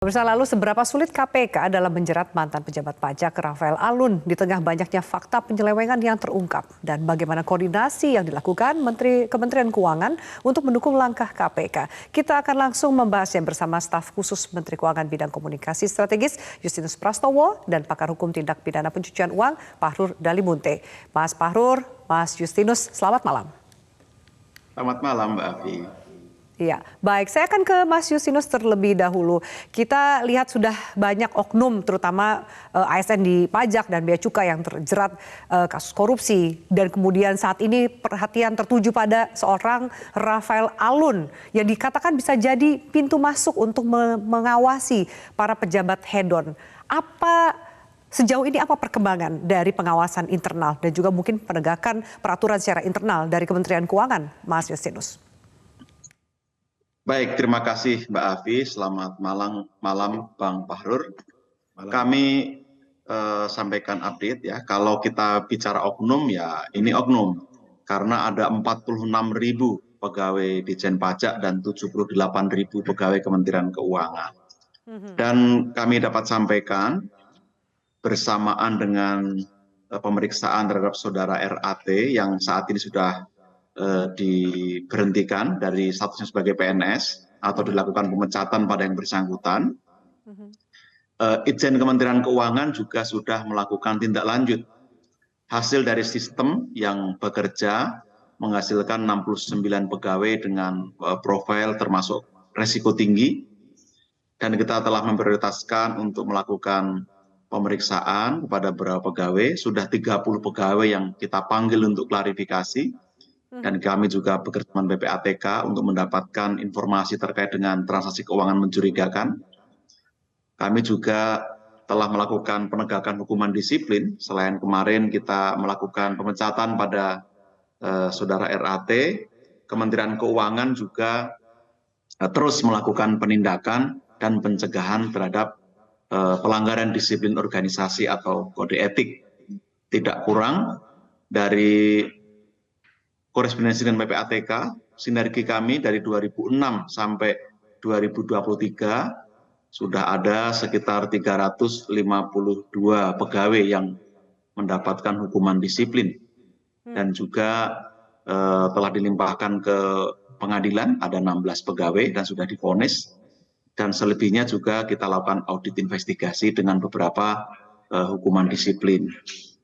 Pemirsa, lalu seberapa sulit KPK dalam menjerat mantan pejabat pajak Rafael Alun di tengah banyaknya fakta penyelewengan yang terungkap dan bagaimana koordinasi yang dilakukan Kementerian Keuangan untuk mendukung langkah KPK. Kita akan langsung membahasnya bersama staf khusus Menteri Keuangan bidang komunikasi strategis Justinus Prastowo dan pakar hukum tindak pidana pencucian uang Fahrur Dalimunte. Mas Fahrur, Mas Justinus, selamat malam. Selamat malam, Mbak Afi. Iya, baik. Saya akan ke Mas Justinus terlebih dahulu. Kita lihat sudah banyak oknum, terutama ASN di pajak dan bea cukai yang terjerat kasus korupsi. Dan kemudian saat ini perhatian tertuju pada seorang Rafael Alun yang dikatakan bisa jadi pintu masuk untuk mengawasi para pejabat hedon. Sejauh ini apa perkembangan dari pengawasan internal dan juga mungkin penegakan peraturan secara internal dari Kementerian Keuangan, Mas Justinus? Baik, terima kasih Mbak Afi. Selamat malam Bang Fahrur. Kami sampaikan update ya. Kalau kita bicara oknum ya ini oknum. Karena ada 46.000 pegawai Ditjen Pajak dan 78.000 pegawai Kementerian Keuangan. Dan kami dapat sampaikan bersamaan dengan pemeriksaan terhadap saudara RAT yang saat ini sudah diberhentikan dari statusnya sebagai PNS atau dilakukan pemecatan pada yang bersangkutan. Itjen Kementerian Keuangan juga sudah melakukan tindak lanjut hasil dari sistem yang bekerja menghasilkan 69 pegawai dengan profil termasuk resiko tinggi, dan kita telah memprioritaskan untuk melakukan pemeriksaan kepada beberapa pegawai. Sudah 30 pegawai yang kita panggil untuk klarifikasi. Dan kami juga bekerja dengan PPATK untuk mendapatkan informasi terkait dengan transaksi keuangan mencurigakan. Kami juga telah melakukan penegakan hukuman disiplin. Selain kemarin kita melakukan pemecatan pada saudara RAT, Kementerian Keuangan juga terus melakukan penindakan dan pencegahan terhadap pelanggaran disiplin organisasi atau kode etik. Tidak kurang dari korespondensi dengan PPATK, sinergi kami dari 2006 sampai 2023 sudah ada sekitar 352 pegawai yang mendapatkan hukuman disiplin. Dan juga telah dilimpahkan ke pengadilan, ada 16 pegawai dan sudah divonis. Dan selebihnya juga kita lakukan audit investigasi dengan beberapa hukuman disiplin.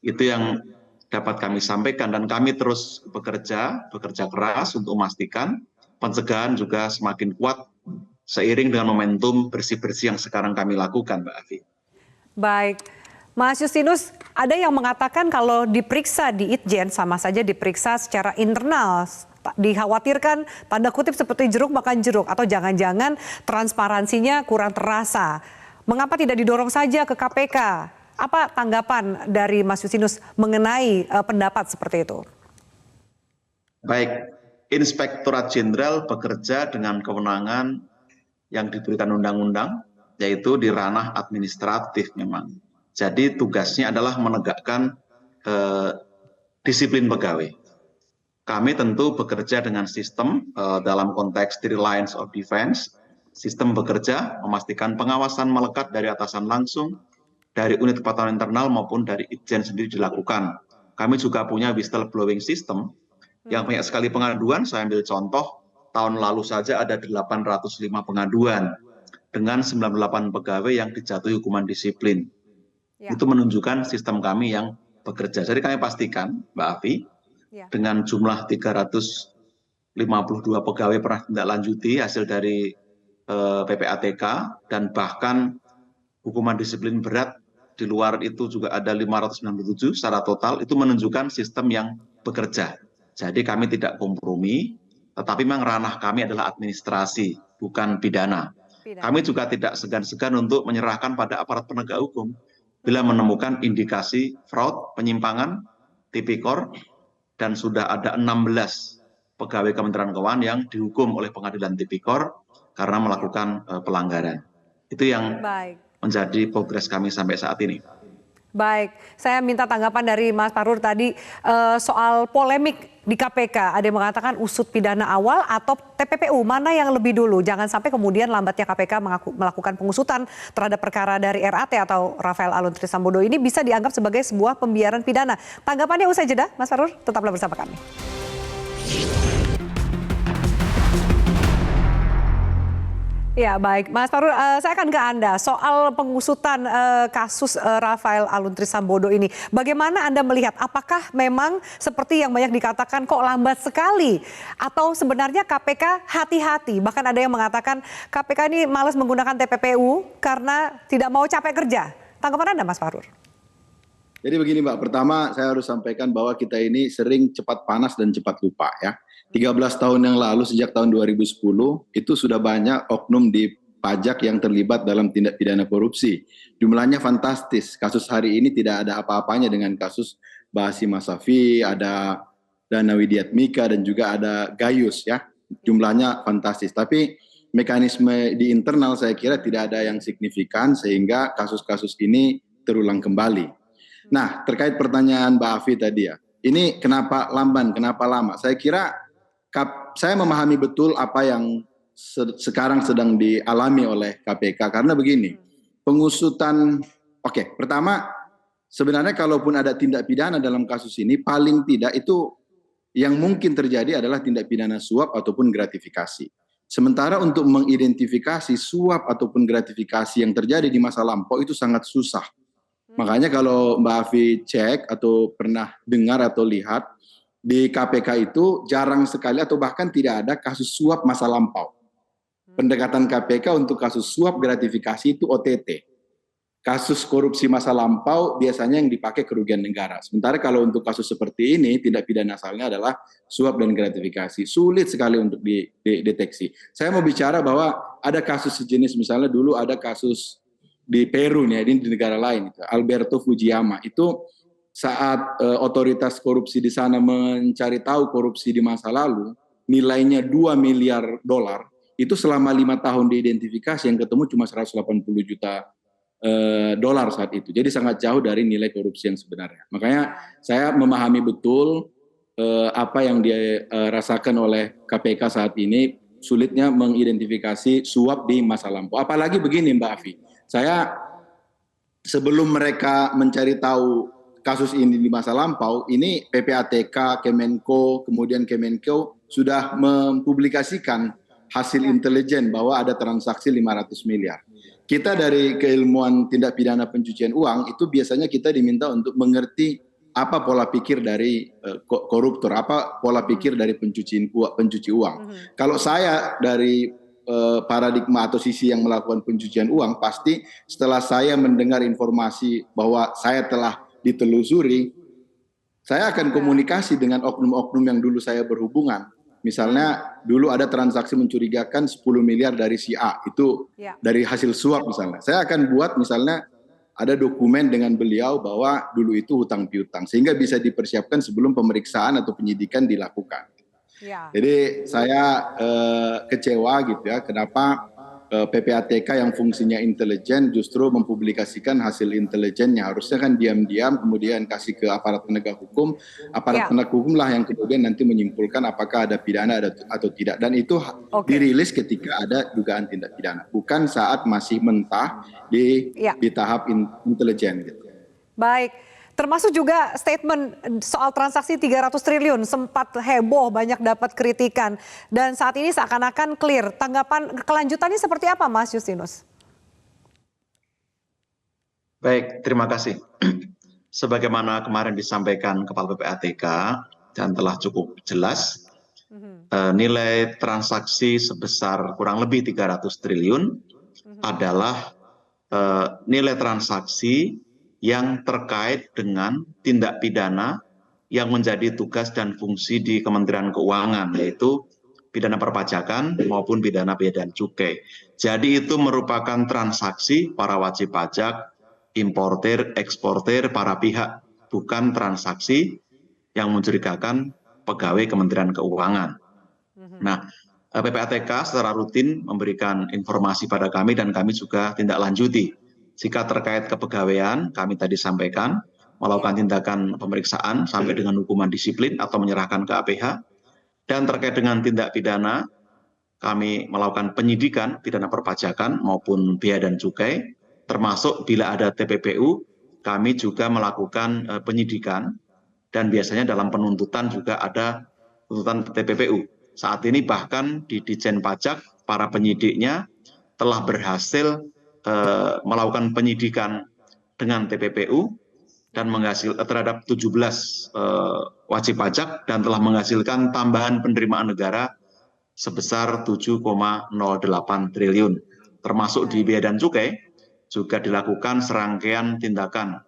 Itu yang dapat kami sampaikan, dan kami terus bekerja keras untuk memastikan pencegahan juga semakin kuat seiring dengan momentum bersih-bersih yang sekarang kami lakukan, Mbak Afi. Baik, Mas Justinus, ada yang mengatakan kalau diperiksa di Itjen sama saja diperiksa secara internal. Dikhawatirkan tanda kutip seperti jeruk makan jeruk, atau jangan-jangan transparansinya kurang terasa. Mengapa tidak didorong saja ke KPK? Apa tanggapan dari Mas Justinus mengenai pendapat seperti itu? Baik, Inspektorat Jenderal bekerja dengan kewenangan yang diberikan undang-undang, yaitu di ranah administratif memang. Jadi tugasnya adalah menegakkan disiplin pegawai. Kami tentu bekerja dengan sistem dalam konteks three lines of defense. Sistem bekerja memastikan pengawasan melekat dari atasan langsung, dari unit kepatuhan internal maupun dari Itjen sendiri dilakukan. Kami juga punya whistleblowing system yang banyak sekali pengaduan. Saya ambil contoh, tahun lalu saja ada 805 pengaduan dengan 98 pegawai yang dijatuhi hukuman disiplin. Ya. Itu menunjukkan sistem kami yang bekerja. Jadi kami pastikan, Mbak Afi, dengan jumlah 352 pegawai pernah tindak lanjuti hasil dari PPATK, dan bahkan hukuman disiplin berat di luar itu juga ada 597 secara total. Itu menunjukkan sistem yang bekerja. Jadi kami tidak kompromi, tetapi memang ranah kami adalah administrasi, bukan pidana. Kami juga tidak segan-segan untuk menyerahkan pada aparat penegak hukum bila menemukan indikasi fraud, penyimpangan, tipikor, dan sudah ada 16 pegawai Kementerian Keuangan yang dihukum oleh pengadilan tipikor karena melakukan pelanggaran. Itu yang menjadi progres kami sampai saat ini. Baik, saya minta tanggapan dari Mas Farur tadi soal polemik di KPK. Ada yang mengatakan usut pidana awal atau TPPU, mana yang lebih dulu? Jangan sampai kemudian lambatnya KPK melakukan pengusutan terhadap perkara dari RAT atau Rafael Alun Trisambodo ini bisa dianggap sebagai sebuah pembiaran pidana. Tanggapannya usai jeda, Mas Farur, tetaplah bersama kami. Ya baik, Mas Farul, saya akan ke Anda soal pengusutan kasus Rafael Alun Trisambodo ini. Bagaimana Anda melihat? Apakah memang seperti yang banyak dikatakan kok lambat sekali? Atau sebenarnya KPK hati-hati? Bahkan ada yang mengatakan KPK ini malas menggunakan TPPU karena tidak mau capek kerja. Tanggapan Anda, Mas Farul? Jadi begini Mbak, pertama saya harus sampaikan bahwa kita ini sering cepat panas dan cepat lupa ya. 13 tahun yang lalu sejak tahun 2010 itu sudah banyak oknum di pajak yang terlibat dalam tindak pidana korupsi. Jumlahnya fantastis, kasus hari ini tidak ada apa-apanya dengan kasus Basim Asafi, ada Dana Widiatmika dan juga ada Gayus ya. Jumlahnya fantastis, tapi mekanisme di internal saya kira tidak ada yang signifikan sehingga kasus-kasus ini terulang kembali. Nah, terkait pertanyaan Mbak Afi tadi ya, ini kenapa lamban, kenapa lama? Saya kira saya memahami betul apa yang sekarang sedang dialami oleh KPK. Karena begini, pengusutan, pertama sebenarnya kalaupun ada tindak pidana dalam kasus ini, paling tidak itu yang mungkin terjadi adalah tindak pidana suap ataupun gratifikasi. Sementara untuk mengidentifikasi suap ataupun gratifikasi yang terjadi di masa lampau itu sangat susah. Makanya kalau Mbak Afi cek atau pernah dengar atau lihat, di KPK itu jarang sekali atau bahkan tidak ada kasus suap masa lampau. Pendekatan KPK untuk kasus suap gratifikasi itu OTT. Kasus korupsi masa lampau biasanya yang dipakai kerugian negara. Sementara kalau untuk kasus seperti ini, tindak pidana asalnya adalah suap dan gratifikasi. Sulit sekali untuk dideteksi. Saya mau bicara bahwa ada kasus sejenis, misalnya dulu ada kasus di Peru nih, ini di negara lain, Alberto Fujiyama itu saat otoritas korupsi di sana mencari tahu korupsi di masa lalu, nilainya 2 miliar dolar, itu selama 5 tahun diidentifikasi yang ketemu cuma 180 juta dolar saat itu. Jadi sangat jauh dari nilai korupsi yang sebenarnya. Makanya saya memahami betul apa yang dirasakan oleh KPK saat ini, sulitnya mengidentifikasi suap di masa lampau. Apalagi begini Mbak Afi, saya sebelum mereka mencari tahu kasus ini di masa lampau, ini PPATK, Kemenko, kemudian Kemenko sudah mempublikasikan hasil intelijen bahwa ada transaksi 500 miliar. Kita dari keilmuan tindak pidana pencucian uang itu biasanya kita diminta untuk mengerti apa pola pikir dari koruptor, apa pola pikir dari pencuci uang. Kalau saya dari paradigma atau sisi yang melakukan pencucian uang, pasti setelah saya mendengar informasi bahwa saya telah ditelusuri, saya akan komunikasi dengan oknum-oknum yang dulu saya berhubungan. Misalnya dulu ada transaksi mencurigakan 10 miliar dari si A, itu dari hasil suap misalnya. Saya akan buat misalnya ada dokumen dengan beliau bahwa dulu itu hutang piutang, sehingga bisa dipersiapkan sebelum pemeriksaan atau penyidikan dilakukan. Jadi saya kecewa gitu ya, kenapa PPATK yang fungsinya intelijen justru mempublikasikan hasil intelijennya. Harusnya kan diam-diam kemudian kasih ke aparat penegak hukum. Aparat penegak hukum lah yang kemudian nanti menyimpulkan apakah ada pidana atau tidak. Dan itu dirilis ketika ada dugaan tindak pidana, bukan saat masih mentah di tahap intelijen gitu. Baik. Termasuk juga statement soal transaksi 300 triliun sempat heboh, banyak dapat kritikan. Dan saat ini seakan-akan clear. Tanggapan kelanjutannya seperti apa Mas Justinus? Baik, terima kasih. Sebagaimana kemarin disampaikan Kepala PPATK dan telah cukup jelas, nilai transaksi sebesar kurang lebih 300 triliun adalah nilai transaksi yang terkait dengan tindak pidana yang menjadi tugas dan fungsi di Kementerian Keuangan, yaitu pidana perpajakan maupun pidana bea dan cukai. Jadi itu merupakan transaksi para wajib pajak, importer, eksportir, para pihak, bukan transaksi yang mencurigakan pegawai Kementerian Keuangan. Nah, PPATK secara rutin memberikan informasi pada kami dan kami juga tindak lanjuti. Jika terkait kepegawaian, kami tadi sampaikan melakukan tindakan pemeriksaan sampai dengan hukuman disiplin atau menyerahkan ke APH. Dan terkait dengan tindak pidana, kami melakukan penyidikan pidana perpajakan maupun bea dan cukai, termasuk bila ada TPPU, kami juga melakukan penyidikan dan biasanya dalam penuntutan juga ada tuntutan TPPU. Saat ini bahkan di Ditjen Pajak, para penyidiknya telah berhasil melakukan penyidikan dengan TPPU dan terhadap 17 wajib pajak dan telah menghasilkan tambahan penerimaan negara sebesar 7,08 triliun. Termasuk di bea dan cukai juga dilakukan serangkaian tindakan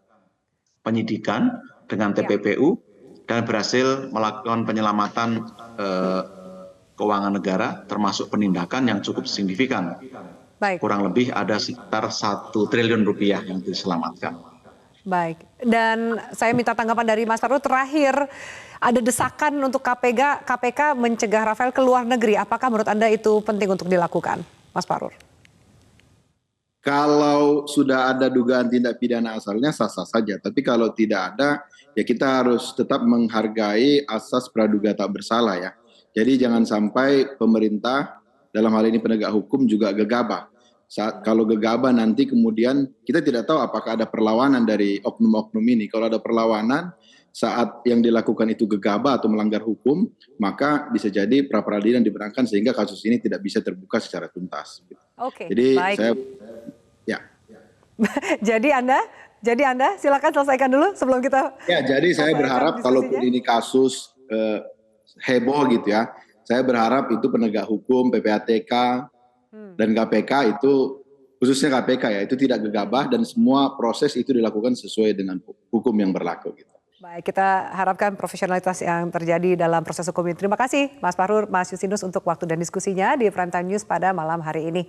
penyidikan dengan TPPU dan berhasil melakukan penyelamatan keuangan negara termasuk penindakan yang cukup signifikan. Baik. Kurang lebih ada sekitar 1 triliun rupiah yang diselamatkan. Baik, dan saya minta tanggapan dari Mas Farur terakhir, ada desakan untuk KPK mencegah Rafael ke luar negeri. Apakah menurut Anda itu penting untuk dilakukan, Mas Farur? Kalau sudah ada dugaan tindak pidana asalnya sah-sah saja, tapi kalau tidak ada, ya kita harus tetap menghargai asas praduga tak bersalah ya. Jadi jangan sampai pemerintah, dalam hal ini penegak hukum juga gegabah. Kalau gegabah nanti kemudian kita tidak tahu apakah ada perlawanan dari oknum-oknum ini. Kalau ada perlawanan saat yang dilakukan itu gegabah atau melanggar hukum, maka bisa jadi pra peradilan diberangkat sehingga kasus ini tidak bisa terbuka secara tuntas. Oke, jadi baik. Ya. Jadi Anda silakan selesaikan dulu sebelum kita. Ya, jadi saya berharap kalaupun ini kasus heboh gitu ya, saya berharap itu penegak hukum, PPATK, dan KPK itu, khususnya KPK ya, itu tidak gegabah dan semua proses itu dilakukan sesuai dengan hukum yang berlaku. Gitu. Baik, kita harapkan profesionalitas yang terjadi dalam proses hukum ini. Terima kasih Mas Farur, Mas Yusinus untuk waktu dan diskusinya di Prime Time News pada malam hari ini.